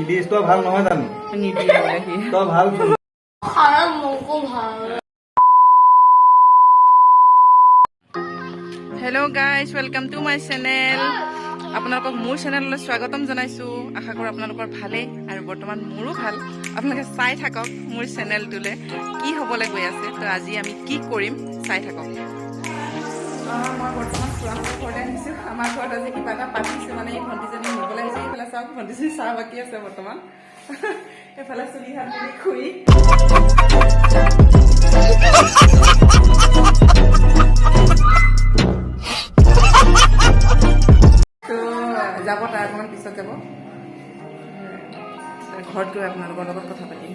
ইলিশ তো ভাল নহয় জানো? তো ভাল hello' guys, welcome to my channel. আপোনালোকক মোৰ চেনেললৈ স্বাগতম জনাইছোঁ। আশা কৰোঁ আপোনালোকৰ ভালেই আৰু বৰ্তমান মোৰো ভাল। আপোনালোকে চাই থাকক মোৰ চেনেলটোলৈ কি হ'বলৈ গৈ আছে। তো আজি আমি কি কৰিম চাই থাকক। মই বৰ্তমান চোৱাহঁতৰ ঘৰলৈ আহিছোঁ। আমাৰ ঘৰত আজি কিবা এটা পাতিছোঁ, মানে এই ভণ্টিজনী নিবলৈ আহিছোঁ। এইফালে চাওক, ভণ্টিজনী চাহ বাকী আছে বৰ্তমান। এইফালে চুলি হাত মেলি খুৰি যাব, তাৰ অকণমান পিছত যাব। ঘৰত গৈ আপোনালোকৰ লগত কথা পাতিম।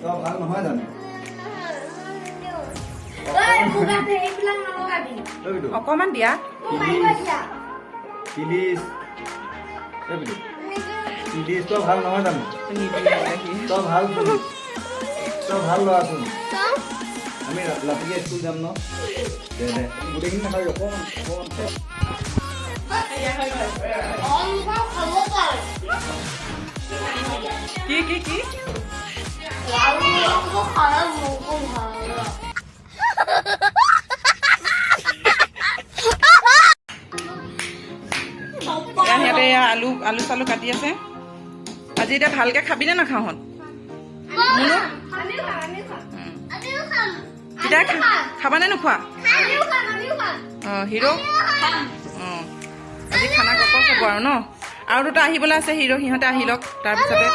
তো ভাল নহয় জানো? অকণমান দিয়া। ইলিশ ইলিশ তো ভাল নহয় জানো? তো ভাল তো ভাল ল'ৰাচোন। আমি ৰাতিকে স্কুল যাম ন? দে গোটেইখিনি নাখাবি, অকণমান কি কি কি সিহঁতে আলু আলু চালু কাটি আছে। আজি এতিয়া ভালকে খাবি নে নাখাওঁ? এতিয়া খাবানে নোখোৱা? অঁ, হিৰো। অঁ, আজি খানা ককক হ'ব আৰু ন? আৰু দুটা আহিবলৈ আছে হিৰো, সিহঁতে আহি লওক তাৰপিছতে।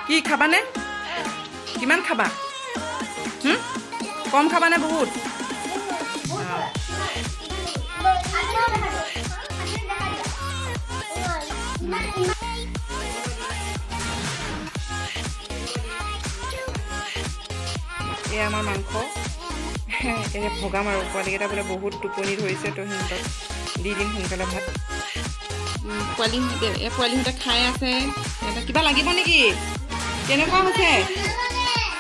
কি খাবানে? কিমান খাবা? কম খাবানে বহুত? এয়া আমাৰ মাংস এতিয়া ভগাম আৰু। পোৱালিকেইটা বোলে বহুত টোপনি ধৰিছে, তো সিহঁতক দি দিম সোনকালে ভাত। পোৱালিহঁতে খাই আছে। সিহঁতে কিবা লাগিব নেকি? কেনেকুৱা হৈছে?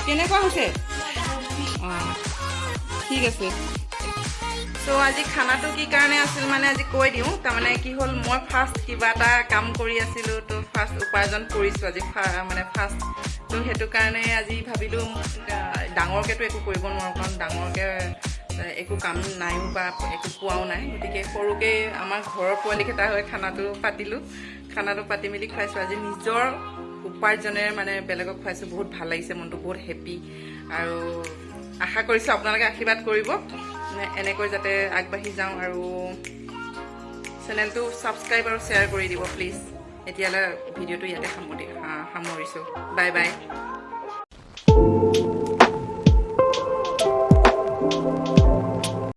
কেনেকুৱা হৈছে? অঁ, ঠিক আছে। চ' আজি খানাটো কি কাৰণে আছিল মানে আজি কৈ দিওঁ। তাৰমানে কি হ'ল, মই ফাৰ্ষ্ট কিবা এটা কাম কৰি আছিলোঁ, তো ফাৰ্ষ্ট উপাৰ্জন কৰিছোঁ আজি, মানে ফাৰ্ষ্ট। তো সেইটো কাৰণে আজি ভাবিলোঁ ডাঙৰকৈতো একো কৰিব নোৱাৰোঁ, কাৰণ ডাঙৰকৈ একো কাম নাইও বা একো পোৱাও নাই। গতিকে সৰুকৈ আমাৰ ঘৰৰ পোৱালিকেইটা হৈ খানাটো পাতিলোঁ। খানাটো পাতি মেলি খুৱাইছোঁ আজি নিজৰ উপাৰ্জনেৰে, মানে বেলেগক খুৱাইছোঁ। বহুত ভাল লাগিছে, মনটো বহুত হেপ্পী। আৰু আশা কৰিছোঁ আপোনালোকে আশীৰ্বাদ কৰিব, এনেকৈ যাতে আগবাঢ়ি যাওঁ। আৰু চেনেলটো ছাবস্ক্ৰাইব আৰু শ্বেয়াৰ কৰি দিব প্লিজ। এতিয়ালৈ ভিডিঅ'টো ইয়াতে সামৰিছোঁ। Bye bye.